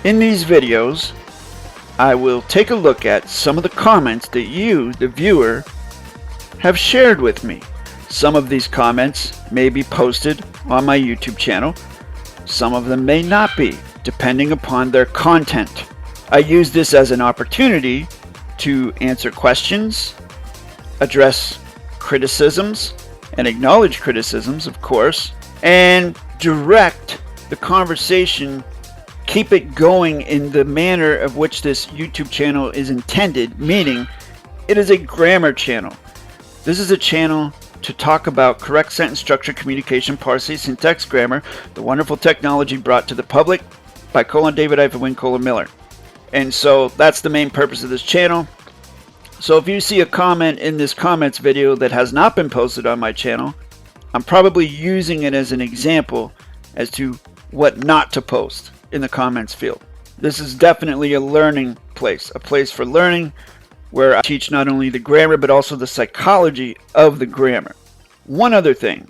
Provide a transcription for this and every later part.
In these videos, I will take a look at some of the comments that you, the viewer, have shared with me. Some of these comments may be posted on my YouTube channel. Some of them may not be, depending upon their content. I use this as an opportunity to answer questions, address criticisms, and acknowledge criticisms, of course, and direct the conversation, keep it going in the manner of which this YouTube channel is intended, meaning it is a grammar channel. This is a channel to talk about correct sentence structure, communication, PARSE, syntax, grammar, the wonderful technology brought to the public by DAVID-WYNN Miller. And so that's the main purpose of this channel. So if you see a comment in this comments video that has not been posted on my channel, I'm probably using it as an example as to what not to post in the comments field. This is definitely a learning place, a place for learning, where I teach not only the grammar but also the psychology of the grammar. One other thing,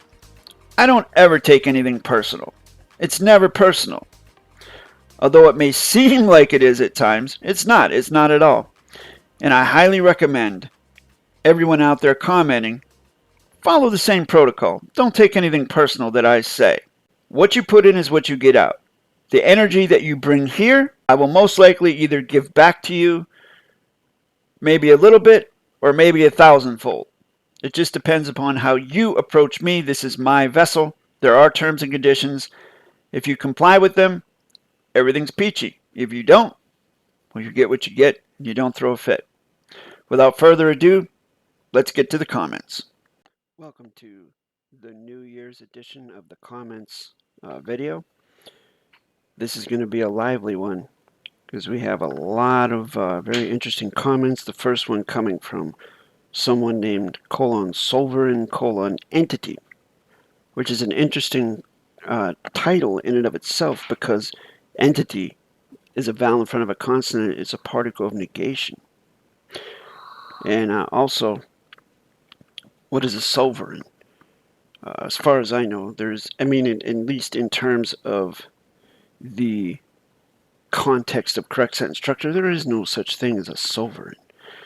I don't ever take anything personal. It's never personal. Although it may seem like it is at times, it's not at all. And I highly recommend everyone out there commenting, follow the same protocol. Don't take anything personal that I say. What you put in is what you get out. The energy that you bring here, I will most likely either give back to you, maybe a little bit, or maybe 1,000-fold. It just depends upon how you approach me. This is my vessel. There are terms and conditions. If you comply with them, everything's peachy. If you don't, well, you get what you get, and you don't throw a fit. Without further ado, let's get to the comments. Welcome to the New Year's edition of the comments video. This is going to be a lively one, because we have a lot of very interesting comments. The first one coming from someone named Sovereign Entity, which is an interesting title in and of itself, because entity is a vowel in front of a consonant. It's a particle of negation. And also, what is a sovereign? As far as I know, at least in terms of the context of correct sentence structure, there is no such thing as a sovereign.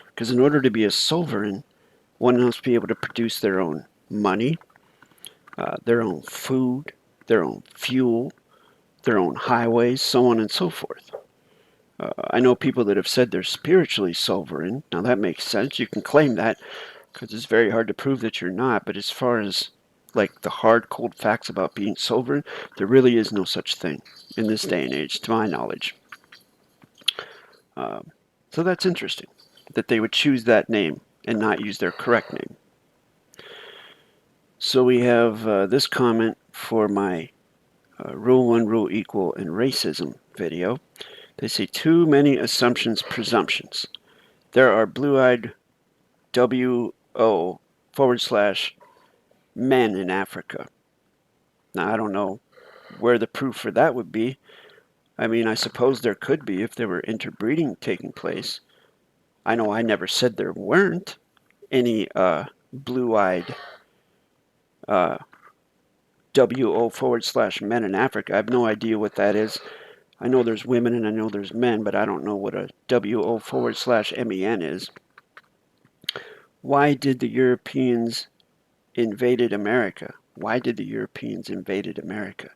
Because in order to be a sovereign, one must be able to produce their own money, their own food, their own fuel, their own highways, so on and so forth. I know people that have said they're spiritually sovereign. Now that makes sense. You can claim that because it's very hard to prove that you're not. But as far as like the hard, cold facts about being sovereign, there really is no such thing in this day and age, to my knowledge. So that's interesting that they would choose that name and not use their correct name. So we have this comment for my Rule 1, Rule Equal, and Racism video. They say, too many assumptions, presumptions. There are blue-eyed WO/men in Africa. Now, I don't know where the proof for that would be. I mean, I suppose there could be if there were interbreeding taking place. I know I never said there weren't any blue-eyed WO/men in Africa. I have no idea what that is. I know there's women and I know there's men, but I don't know what a WO/MEN is. Why did the Europeans invaded America? Why did the Europeans invaded America?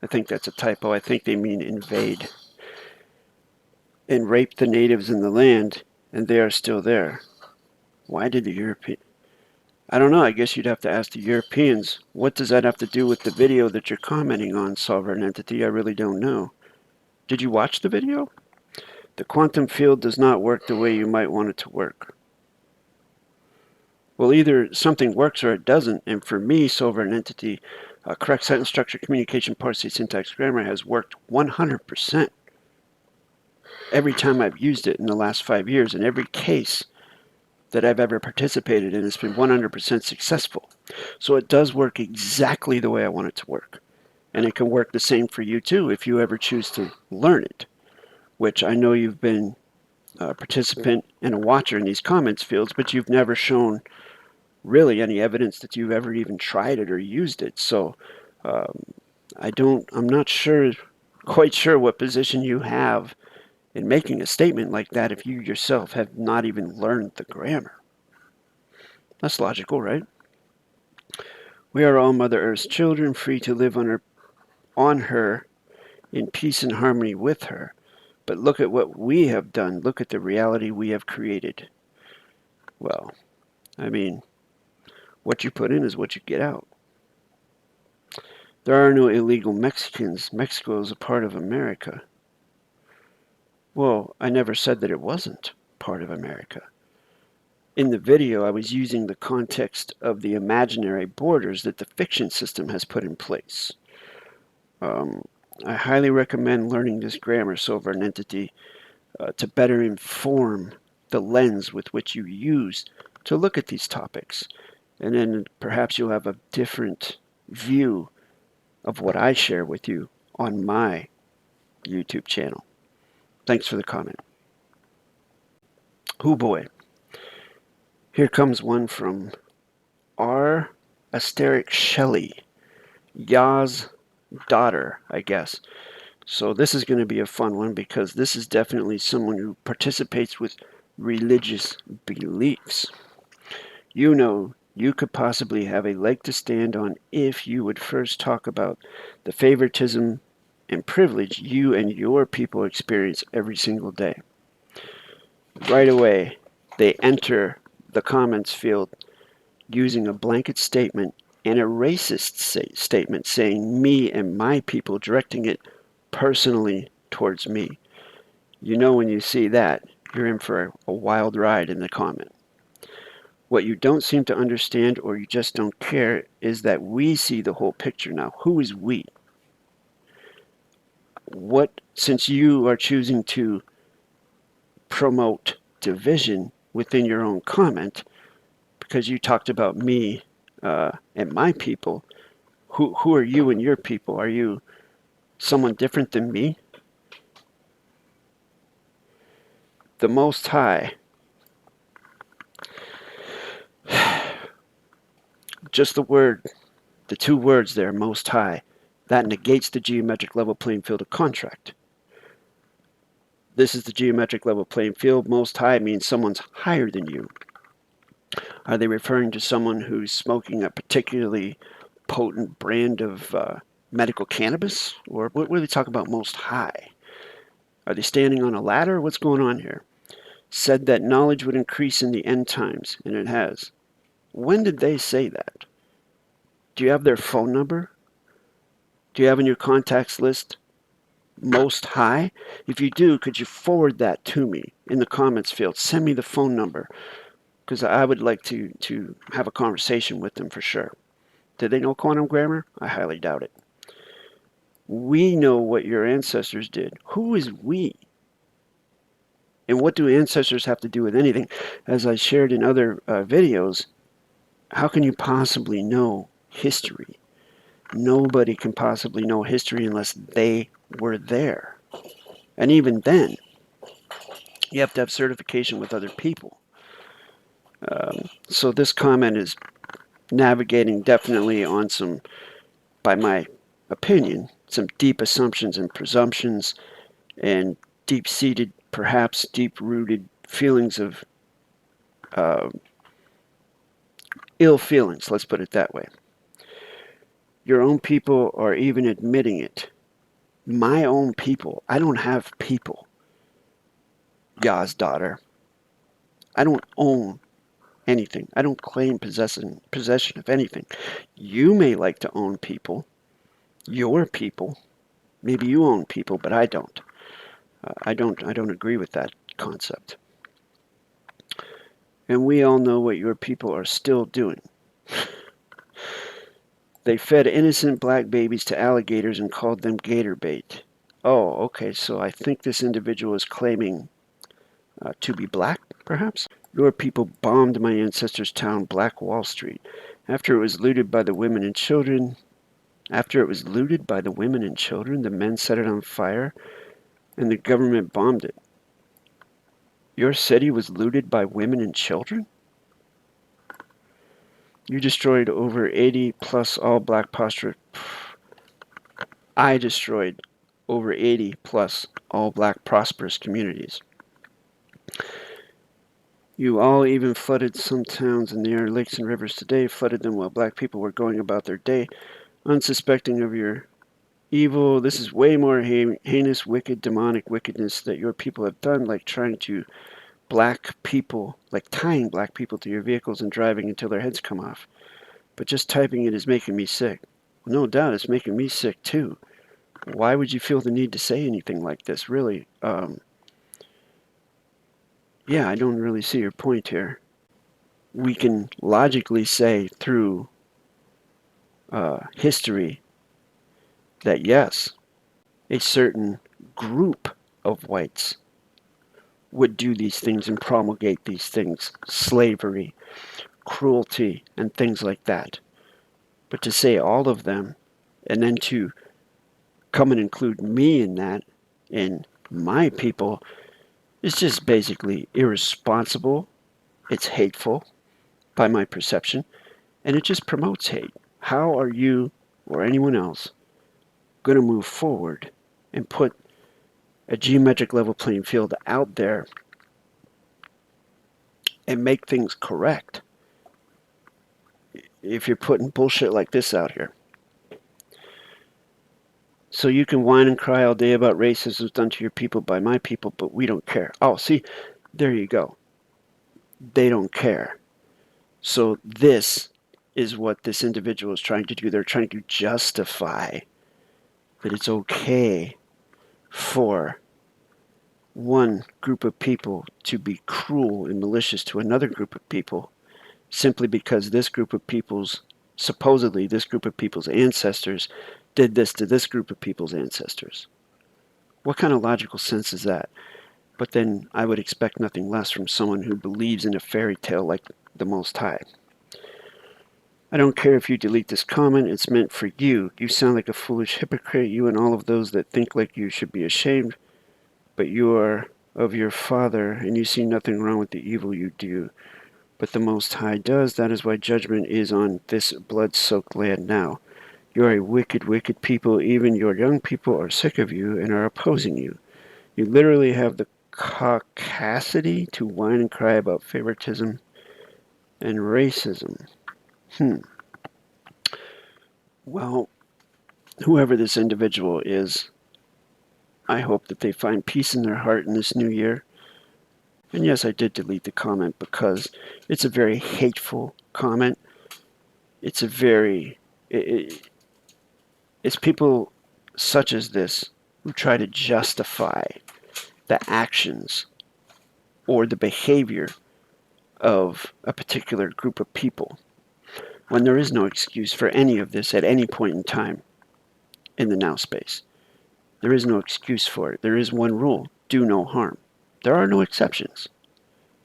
I think that's a typo. I think they mean invade. And rape the natives in the land, and they are still there. Why did the Europeans? I don't know. I guess you'd have to ask the Europeans. What does that have to do with the video that you're commenting on, Sovereign Entity? I really don't know. Did you watch the video? The quantum field does not work the way you might want it to work. Well, either something works or it doesn't. And for me, Sovereign Entity, correct sentence structure, communication, PARSE, syntax, grammar has worked 100% every time I've used it in the last 5 years. In every case that I've ever participated in, it's been 100% successful. So it does work exactly the way I want it to work. And it can work the same for you too if you ever choose to learn it, which I know you've been a participant and a watcher in these comments fields, but you've never shown really any evidence that you've ever even tried it or used it. So I'm not sure quite sure what position you have in making a statement like that if you yourself have not even learned the grammar. That's logical, right? We are all Mother Earth's children, free to live on her in peace and harmony with her. But look at what we have done. Look at the reality we have created. Well, I mean, what you put in is what you get out. There are no illegal Mexicans. Mexico is a part of America. Well, I never said that it wasn't part of America. In the video, I was using the context of the imaginary borders that the fiction system has put in place. I highly recommend learning this grammar sovereign entity to better inform the lens with which you use to look at these topics. And then perhaps you'll have a different view of what I share with you on my YouTube channel. Thanks for the comment. Oh boy. Here comes one from R. Asteric Shelley, Ya's daughter, I guess. So this is going to be a fun one because this is definitely someone who participates with religious beliefs. You know, you could possibly have a leg to stand on if you would first talk about the favoritism and privilege you and your people experience every single day. Right away, they enter the comments field using a blanket statement and a racist statement saying me and my people, directing it personally towards me. You know, when you see that, you're in for a wild ride in the comment. What you don't seem to understand, or you just don't care, is that we see the whole picture now. Who is we? Since you are choosing to promote division within your own comment, because you talked about me and my people, who are you and your people? Are you someone different than me? The Most High, just the two words there, Most High, that negates the geometric level playing field of contract. This is the geometric level playing field. Most High means someone's higher than you. Are they referring to someone who's smoking a particularly potent brand of medical cannabis? Or what are they talking about Most High? Are they standing on a ladder? What's going on here? Said that knowledge would increase in the end times, and it has. When did they say that? Do you have their phone number? Do you have in your contacts list Most High? If you do, could you forward that to me in the comments field? Send me the phone number, because I would like to have a conversation with them for sure. Did they know quantum grammar? I highly doubt it. We know what your ancestors did. Who is we? And what do ancestors have to do with anything? As I shared in other videos, how can you possibly know history? Nobody can possibly know history unless they were there. And even then, you have to have certification with other people. So this comment is navigating definitely on some, by my opinion, some deep assumptions and presumptions and deep-seated, perhaps deep-rooted feelings of ill feelings, let's put it that way. Your own people are even admitting it. My own people. I don't have people. Yah's daughter. I don't own anything. I don't claim possession of anything. You may like to own people. Your people. Maybe you own people, but I don't. I don't agree with that concept. And we all know what your people are still doing. They fed innocent black babies to alligators and called them gator bait. Oh, okay, so I think this individual is claiming to be black, perhaps? Your people bombed my ancestors' town, Black Wall Street. After it was looted by the women and children, the men set it on fire, and the government bombed it. Your city was looted by women and children? You destroyed over 80 plus all black posture. I destroyed over 80 plus all black prosperous communities. You all even flooded some towns in the area, lakes and rivers today, flooded them while black people were going about their day, unsuspecting of your evil. This is way more heinous, wicked, demonic wickedness that your people have done, like trying to black people, like tying black people to your vehicles and driving until their heads come off. But just typing it is making me sick. No doubt it's making me sick too. Why would you feel the need to say anything like this, really? Yeah, I don't really see your point here. We can logically say through history that yes, a certain group of whites would do these things and promulgate these things, slavery, cruelty, and things like that. But to say all of them, and then to come and include me in that, and my people, is just basically irresponsible. It's hateful by my perception, and it just promotes hate. How are you or anyone else going to move forward and put a geometric level playing field out there and make things correct if you're putting bullshit like this out here? So you can whine and cry all day about racism done to your people by my people, but we don't care. Oh, see, there you go. They don't care. So this is what this individual is trying to do. They're trying to justify that it's okay for one group of people to be cruel and malicious to another group of people simply because this group of people's, supposedly this group of people's ancestors did this to this group of people's ancestors. What kind of logical sense is that? But then I would expect nothing less from someone who believes in a fairy tale like the Most High. I don't care if you delete this comment, it's meant for you. You sound like a foolish hypocrite, you and all of those that think like you should be ashamed, but you are of your father, and you see nothing wrong with the evil you do. But the Most High does, that is why judgment is on this blood-soaked land now. You are a wicked, wicked people, even your young people are sick of you and are opposing you. You literally have the caucasity to whine and cry about favoritism and racism. Well, whoever this individual is, I hope that they find peace in their heart in this new year. And yes, I did delete the comment because it's a very hateful comment. It's a very... It's people such as this who try to justify the actions or the behavior of a particular group of people when there is no excuse for any of this at any point in time in the now space. There is no excuse for it. There is one rule: do no harm. There are no exceptions.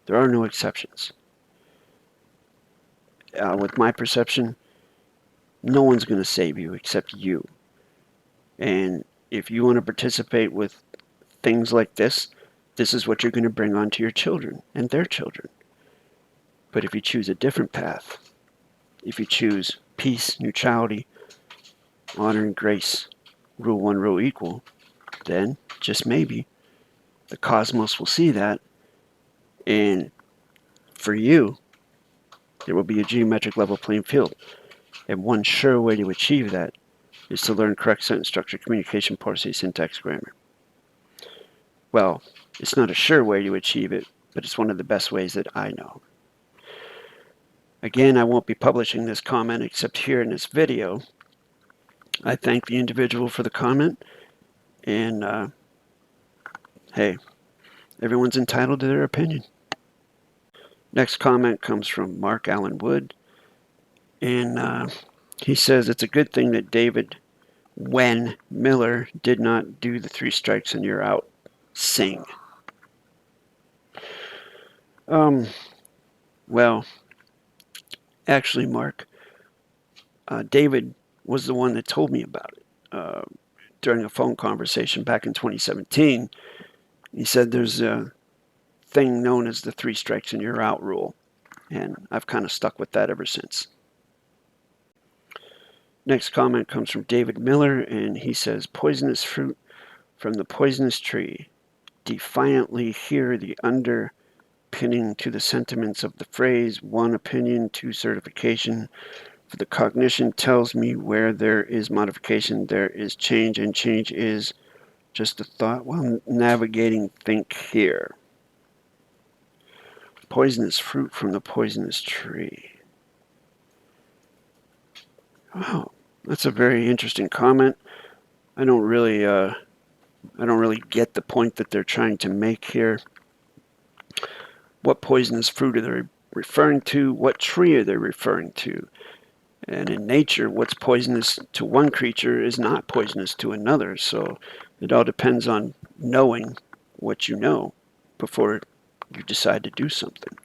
There are no exceptions. With my perception, no one's going to save you except you. And if you want to participate with things like this, this is what you're going to bring on to your children and their children. But if you choose a different path, if you choose peace, neutrality, honor and grace, rule one, rule equal, then just maybe the cosmos will see that, and for you, there will be a geometric level playing field. And one sure way to achieve that is to learn correct sentence structure, communication, PARSE, syntax, grammar. Well, it's not a sure way to achieve it, but it's one of the best ways that I know. Again, I won't be publishing this comment except here in this video. I thank the individual for the comment, and hey, everyone's entitled to their opinion. Next comment comes from Mark Allen Wood, and he says it's a good thing that DAVID-WYNN Miller did not do the 3 strikes and you're out. Sing. Well, actually, Mark, David was the one that told me about it during a phone conversation back in 2017. He said there's a thing known as the 3 strikes and you're out rule, and I've kind of stuck with that ever since. Next comment comes from David Miller, and he says, poisonous fruit from the poisonous tree, defiantly hear the underpinning to the sentiments of the phrase, 1 opinion, 2 certification. For the cognition tells me where there is modification, there is change, and change is just a thought while navigating think here. Poisonous fruit from the poisonous tree. Wow, that's a very interesting comment. I don't really get the point that they're trying to make here. What poisonous fruit are they referring to? What tree are they referring to? And in nature, what's poisonous to one creature is not poisonous to another. So it all depends on knowing what you know before you decide to do something.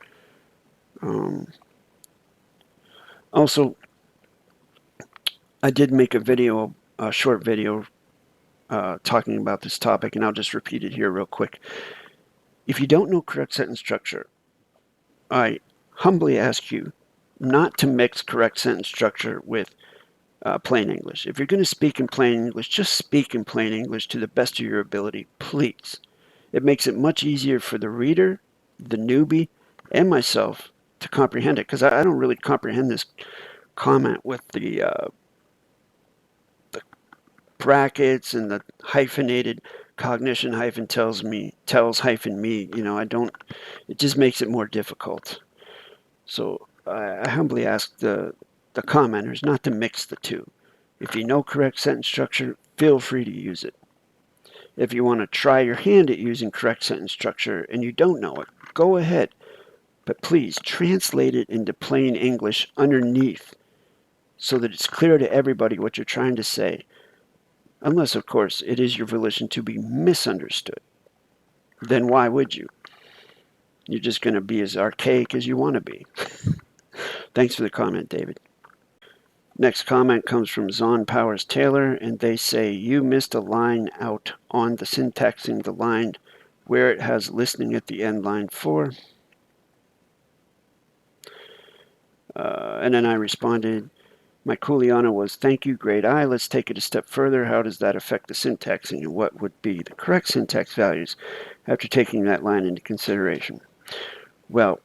Also, I did make a short video talking about this topic, and I'll just repeat it here real quick. If you don't know correct sentence structure, I humbly ask you not to mix correct sentence structure with plain English. If you're going to speak in plain English, just speak in plain English to the best of your ability, please. It makes it much easier for the reader, the newbie, and myself to comprehend it, because I don't really comprehend this comment with the brackets and the hyphenated cognition hyphen tells hyphen me. I don't. It just makes it more difficult. So I humbly ask the commenters not to mix the two. If you know correct sentence structure, feel free to use it. If you want to try your hand at using correct sentence structure and you don't know it, go ahead. But please translate it into plain English underneath so that it's clear to everybody what you're trying to say. Unless, of course, it is your volition to be misunderstood. Then why would you? You're just going to be as archaic as you want to be. Thanks for the comment, David. Next comment comes from Zon Powers Taylor, and they say, you missed a line out on the syntaxing the line where it has listening at the end, line 4. And then I responded, my Kuleana was, thank you, grade I. Let's take it a step further. How does that affect the syntaxing, and what would be the correct syntax values after taking that line into consideration? Well,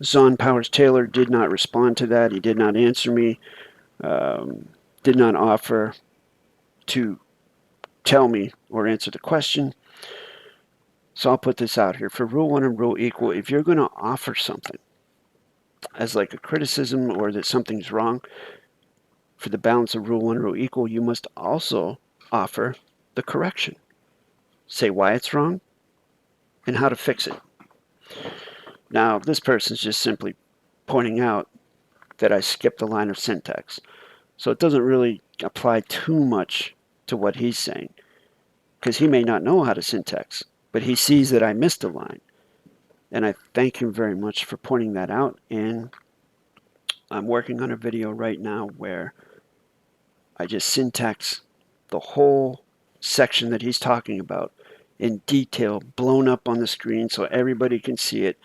Zon Powers Taylor did not respond to that. He did not answer me, did not offer to tell me or answer the question. So I'll put this out here. For Rule 1 and Rule Equal, if you're going to offer something as like a criticism or that something's wrong, for the balance of Rule 1 and Rule Equal, you must also offer the correction. Say why it's wrong and how to fix it. Now, this person's just simply pointing out that I skipped a line of syntax. So it doesn't really apply too much to what he's saying, because he may not know how to syntax, but he sees that I missed a line. And I thank him very much for pointing that out. And I'm working on a video right now where I just syntax the whole section that he's talking about in detail, blown up on the screen so everybody can see it.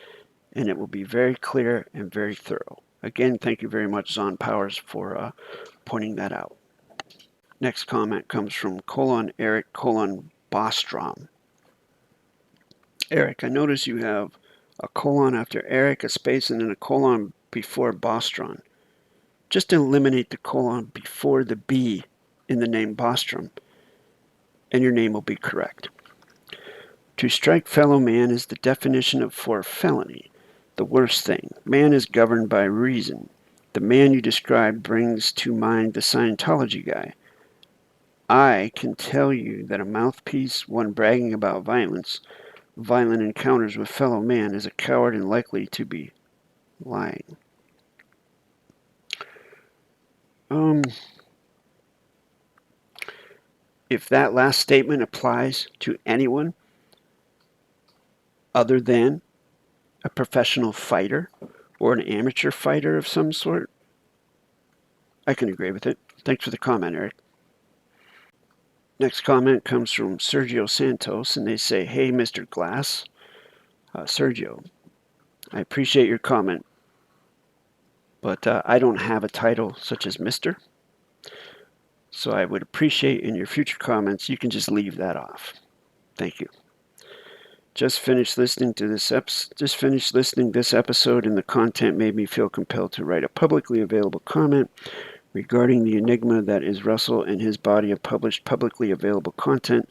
And it will be very clear and very thorough. Again, thank you very much, Zon Powers, for pointing that out. Next comment comes from Eric Bostrom. Eric, I notice you have a colon after Eric, a space, and then a colon before Bostrom. Just eliminate the colon before the B in the name Bostrom, and your name will be correct. To strike fellow man is the definition for felony. The worst thing. Man is governed by reason. The man you describe brings to mind the Scientology guy. I can tell you that a mouthpiece, one bragging about violent encounters with fellow man, is a coward and likely to be lying. If that last statement applies to anyone other than a professional fighter or an amateur fighter of some sort, I can agree with it. Thanks for the comment, Eric. Next comment comes from Sergio Santos, and they say, hey, Mr. Glass. Sergio, I appreciate your comment, but I don't have a title such as Mr. So I would appreciate in your future comments, you can just leave that off. Thank you. Just finished listening this episode, and the content made me feel compelled to write a publicly available comment regarding the enigma that is Russell and his body of published publicly available content.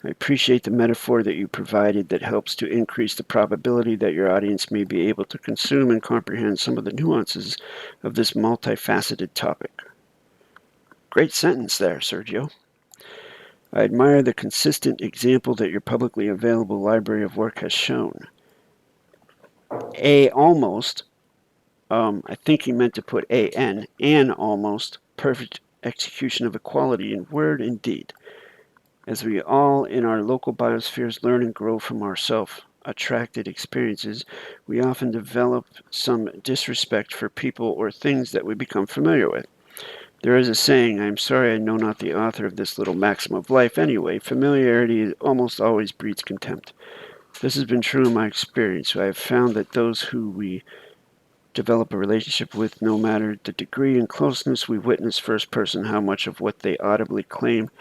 I appreciate the metaphor that you provided that helps to increase the probability that your audience may be able to consume and comprehend some of the nuances of this multifaceted topic. Great sentence there, Sergio. I admire the consistent example that your publicly available library of work has shown. Almost, I think he meant to put an almost perfect execution of equality in word and deed. As we all in our local biospheres learn and grow from our self-attracted experiences, we often develop some disrespect for people or things that we become familiar with. There is a saying, I am sorry I know not the author of this little maxim of life anyway, familiarity almost always breeds contempt. This has been true in my experience. I have found that those who we develop a relationship with, no matter the degree and closeness, we witness first person how much of what they audibly claim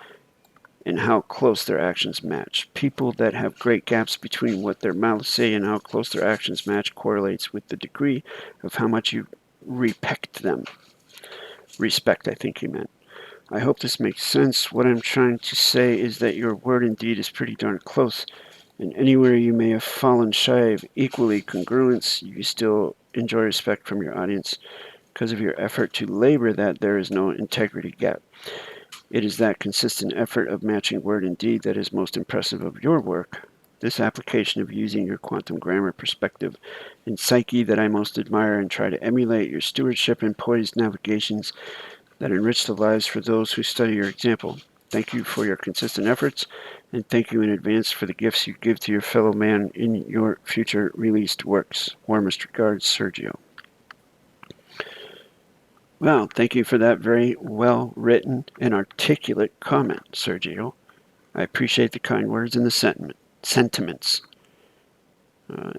and how close their actions match. People that have great gaps between what their mouths say and how close their actions match correlates with the degree of how much you respect them. Respect, I think he meant. I hope this makes sense. What I'm trying to say is that your word and deed is pretty darn close, and anywhere you may have fallen shy of equally congruence, you still enjoy respect from your audience because of your effort to labor that there is no integrity gap. It is that consistent effort of matching word and deed that is most impressive of your work. This application of using your quantum grammar perspective and psyche that I most admire and try to emulate your stewardship and poised navigations that enrich the lives for those who study your example. Thank you for your consistent efforts, and thank you in advance for the gifts you give to your fellow man in your future released works. Warmest regards, Sergio. Well, thank you for that very well-written and articulate comment, Sergio. I appreciate the kind words and the sentiments.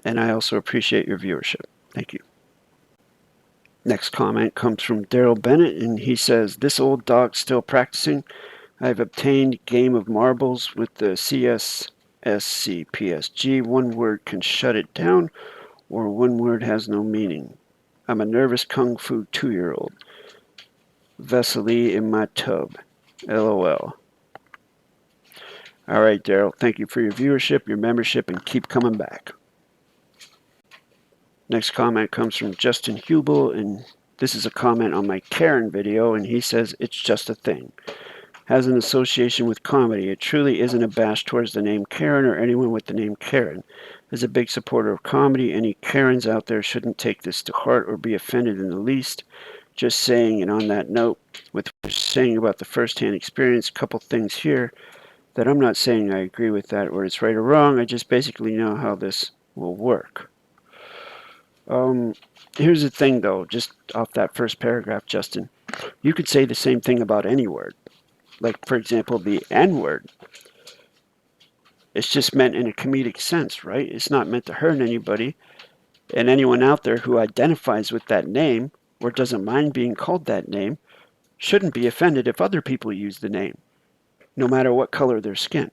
And I also appreciate your viewership. Thank you. Next comment comes from Daryl Bennett, and he says, this old dog still practicing. I've obtained game of marbles with the CSSC PSG. One word can shut it down, or one word has no meaning. I'm a nervous kung fu 2-year-old. Vesely in my tub. LOL. All right, Daryl. Thank you for your viewership, your membership, and keep coming back. Next comment comes from Justin Hubel, and this is a comment on my Karen video, and he says, it's just a thing. Has an association with comedy. It truly isn't a bash towards the name Karen or anyone with the name Karen. As a big supporter of comedy, any Karens out there shouldn't take this to heart or be offended in the least. Just saying, and on that note, with what you're saying about the first-hand experience, a couple things here that I'm not saying I agree with that or it's right or wrong. I just basically know how this will work. Here's the thing, though, just off that first paragraph, Justin. You could say the same thing about any word. Like, for example, the N-word. It's just meant in a comedic sense, right? It's not meant to hurt anybody. And anyone out there who identifies with that name or doesn't mind being called that name shouldn't be offended if other people use the name, no matter what color their skin.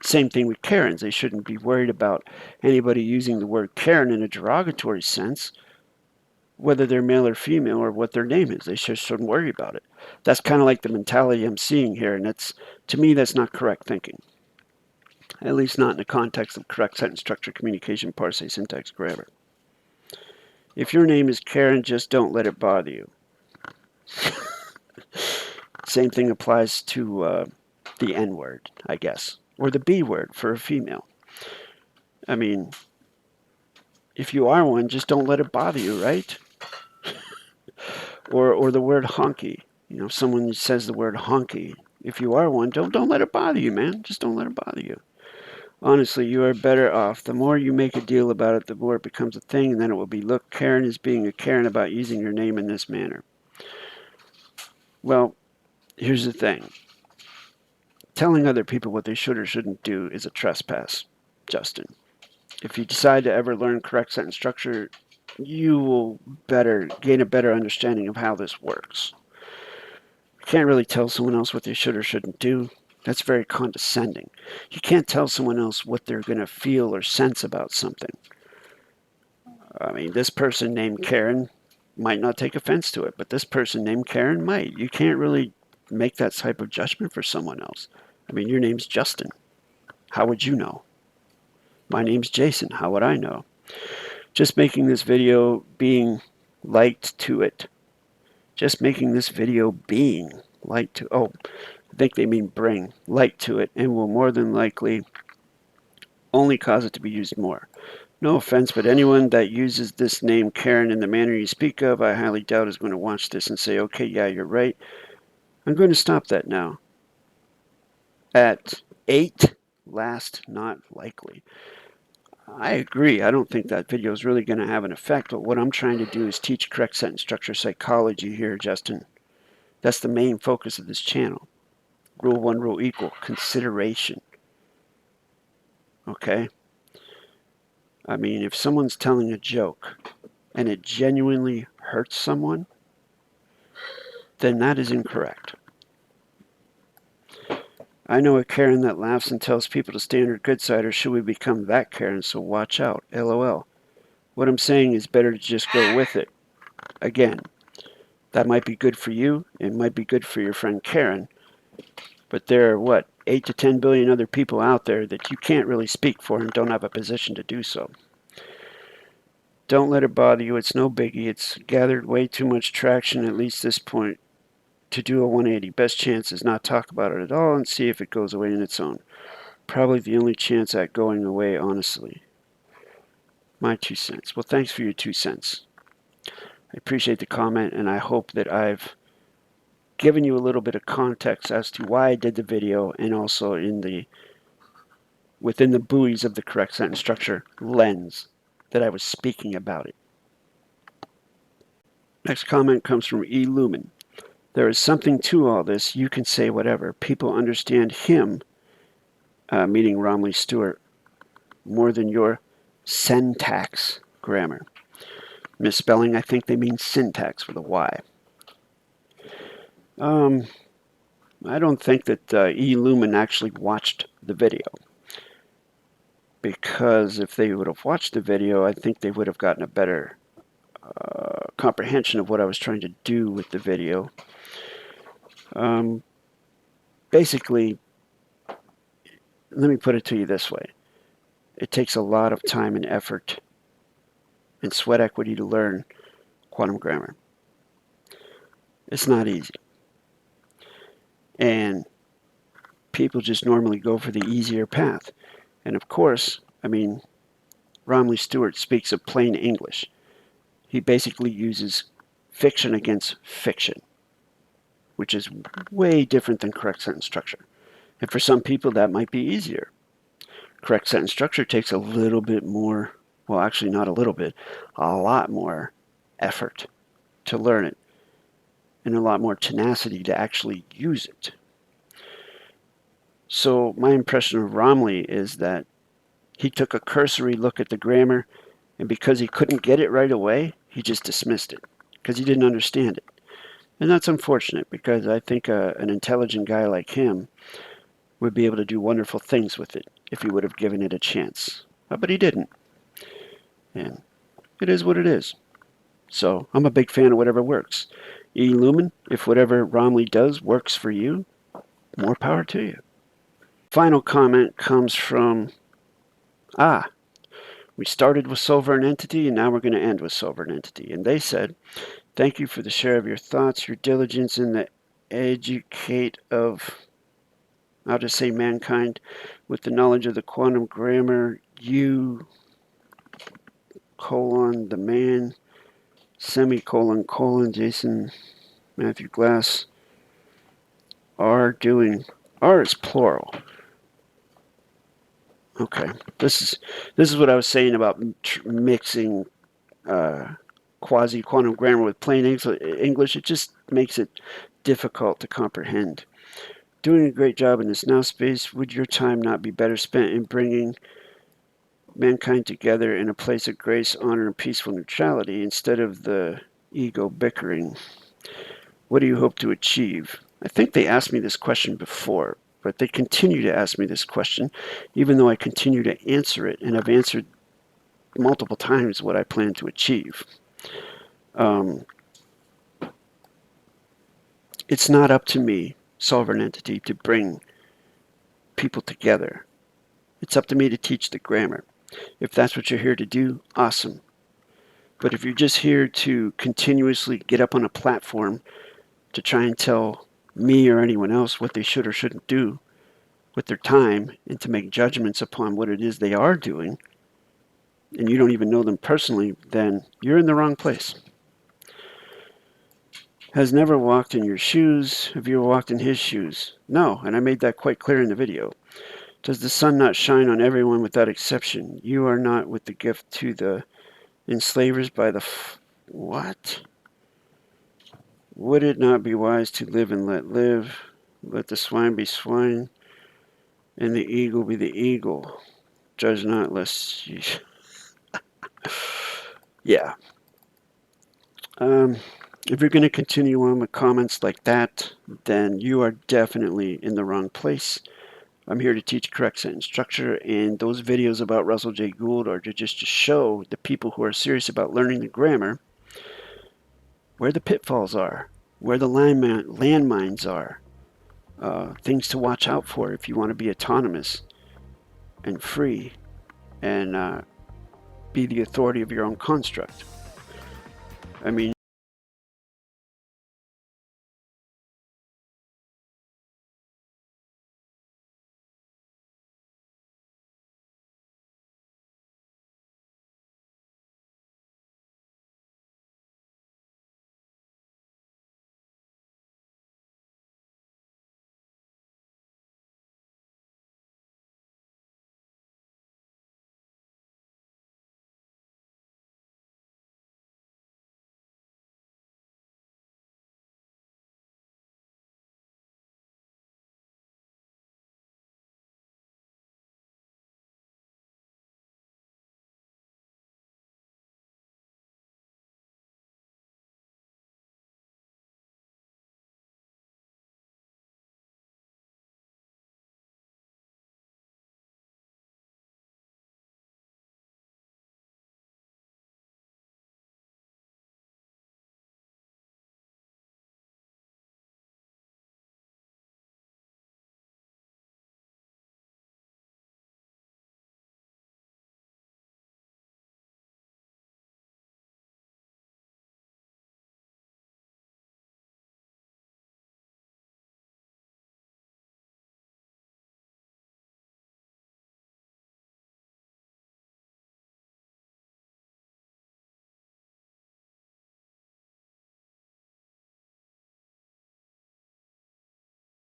Same thing with Karens. They shouldn't be worried about anybody using the word Karen in a derogatory sense, whether they're male or female or what their name is. They just shouldn't worry about it. That's kind of like the mentality I'm seeing here, and to me, that's not correct thinking. At least not in the context of correct sentence structure, communication, parse, syntax, grammar. If your name is Karen, just don't let it bother you. Same thing applies to the N-word, I guess, or the B-word for a female. I mean, if you are one, just don't let it bother you, right? or the word honky. You know, if someone says the word honky, if you are one, don't let it bother you, man. Just don't let it bother you. Honestly, you are better off. The more you make a deal about it, the more it becomes a thing, and then it will be, look, Karen is being a Karen about using your name in this manner. Well, here's the thing. Telling other people what they should or shouldn't do is a trespass, Justin. If you decide to ever learn correct sentence structure, you will gain a better understanding of how this works. You can't really tell someone else what they should or shouldn't do. That's very condescending. You can't tell someone else what they're going to feel or sense about something. I mean, this person named Karen might not take offense to it, but this person named Karen might. You can't really make that type of judgment for someone else. I mean, your name's Justin. How would you know? My name's Jason. How would I know? Just making this video being liked to it. Just making this video being light to, oh, I think they mean bring light to it, and will more than likely only cause it to be used more. No offense, but anyone that uses this name Karen in the manner you speak of, I highly doubt is going to watch this and say, okay, yeah, you're right. I'm going to stop that now. At 8, last not likely. I agree. I don't think that video is really going to have an effect, but what I'm trying to do is teach correct sentence structure psychology here, Justin. That's the main focus of this channel. Rule 1, rule equal, consideration. Okay? I mean, if someone's telling a joke and it genuinely hurts someone, then that is incorrect. I know a Karen that laughs and tells people to stay on her good side, or should we become that Karen? So watch out. LOL. What I'm saying is better to just go with it. Again, that might be good for you. It might be good for your friend Karen. But there are, what, 8 to 10 billion other people out there that you can't really speak for and don't have a position to do so. Don't let it bother you. It's no biggie. It's gathered way too much traction, at least this point, to do a 180. Best chance is not talk about it at all and see if it goes away on its own. Probably the only chance at going away, honestly. My 2 cents. Well, thanks for your 2 cents. I appreciate the comment, and I hope that I've given you a little bit of context as to why I did the video, and also within the buoys of the correct sentence structure lens that I was speaking about it. Next comment comes from E. Lumen. There is something to all this. You can say whatever. People understand him, meaning Romley Stewart, more than your syntax grammar. Misspelling, I think they mean syntax with a Y. I don't think that E. Lumen actually watched the video. Because if they would have watched the video, I think they would have gotten a better comprehension of what I was trying to do with the video. Basically, let me put it to you this way. It takes a lot of time and effort and sweat equity to learn quantum grammar. It's not easy. And people just normally go for the easier path. And of course, I mean, Romley Stewart speaks of plain English. He basically uses fiction against fiction, which is way different than correct sentence structure. And for some people, that might be easier. Correct sentence structure takes a little bit more, well, actually not a little bit, a lot more effort to learn it, and a lot more tenacity to actually use it. So my impression of Romley is that he took a cursory look at the grammar, and because he couldn't get it right away, he just dismissed it, because he didn't understand it. And that's unfortunate, because I think an intelligent guy like him would be able to do wonderful things with it if he would have given it a chance. But he didn't. And it is what it is. So I'm a big fan of whatever works. E. Lumen, if whatever Romley does works for you, more power to you. Final comment comes from, we started with sovereign entity and now we're going to end with sovereign entity. And they said, thank you for the share of your thoughts, your diligence in the educate of, I'll just say mankind, with the knowledge of the quantum grammar, you, the man, semicolon, Jason, Matthew Glass, are doing, are is plural. Okay, this is what I was saying about mixing quasi-quantum grammar with plain English. It just makes it difficult to comprehend. Doing a great job in this now space. Would your time not be better spent in bringing mankind together in a place of grace, honor, and peaceful neutrality instead of the ego bickering? What do you hope to achieve? I think they asked me this question before, but they continue to ask me this question, even though I continue to answer it, and I've answered multiple times what I plan to achieve. It's not up to me, sovereign entity, to bring people together. It's up to me to teach the grammar. If that's what you're here to do, awesome. But if you're just here to continuously get up on a platform to try and tell me or anyone else what they should or shouldn't do with their time and to make judgments upon what it is they are doing, and you don't even know them personally, then you're in the wrong place. Has never walked in your shoes. Have you ever walked in his shoes? No, and I made that quite clear in the video. Does the sun not shine on everyone without exception? You are not with the gift to the enslavers by the... What? Would it not be wise to live and let live? Let the swine be swine, and the eagle be the eagle. Judge not lest you... Yeah. If you're going to continue on with comments like that, then you are definitely in the wrong place. I'm here to teach correct sentence structure, and those videos about Russell J. Gould are just to show the people who are serious about learning the grammar where the pitfalls are, where the landmines are, things to watch out for if you want to be autonomous and free and be the authority of your own construct. I mean,